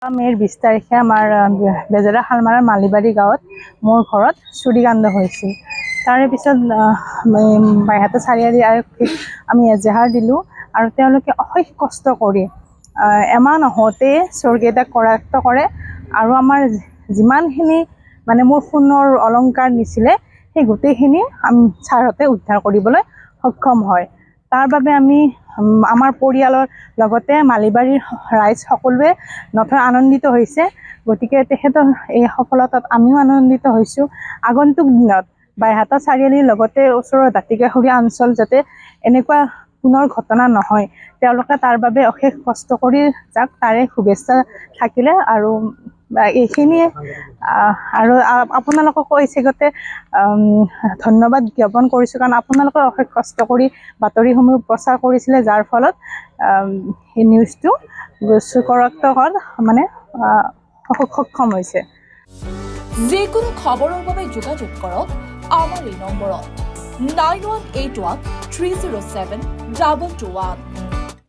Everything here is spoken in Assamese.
মে'ৰ 20 তাৰিখে আমাৰ বেজেৰা শালমাৰাৰ মালিবাৰী গাঁৱত মোৰ ঘৰত চুৰিকাণ্ড হৈছিল। তাৰে পিছত বাইহাটা চাৰিআলি আৰক্ষীক আমি এজাহাৰ দিলোঁ আৰু তেওঁলোকে অশেষ কষ্ট কৰি এমাহ নহওঁতে চোৰকেইটাক কৰায়ত্ব কৰে আৰু আমাৰ যিমানখিনি মানে মোৰ সোণৰ অলংকাৰ নিছিলে সেই গোটেইখিনি ছাৰহঁতে উদ্ধাৰ কৰিবলৈ সক্ষম হয়। তাৰ বাবে আমি আমাৰ পৰিয়ালৰ লগতে মালিবাৰীৰ ৰাইজ সকলোৱে নথৈ আনন্দিত হৈছে। গতিকে তেখেতৰ এই সফলতাত আমিও আনন্দিত হৈছোঁ। আগন্তুক দিনত বাইহাটা চাৰিআলিৰ লগতে ওচৰৰ দাঁতিকাষৰীয়া অঞ্চল যাতে এনেকুৱা পুনৰ ঘটনা নহয়, তেওঁলোকে তাৰ বাবে অশেষ কষ্ট কৰি যাক তাৰে শুভেচ্ছা থাকিলে। আৰু এইখিনিয়ে আৰু আপোনালোককো এই চেগতে ধন্যবাদ জ্ঞাপন কৰিছোঁ, কাৰণ আপোনালোকে অশেষ কষ্ট কৰি বাতৰিসমূহ প্ৰচাৰ কৰিছিলে, যাৰ ফলত এই নিউজটো চুৰকৰায়ত্ত হোৱাত মানে সক্ষম হৈছে। যিকোনো খবৰৰ বাবে যোগাযোগ কৰক আমাৰ এই নম্বৰত 9181 307 221।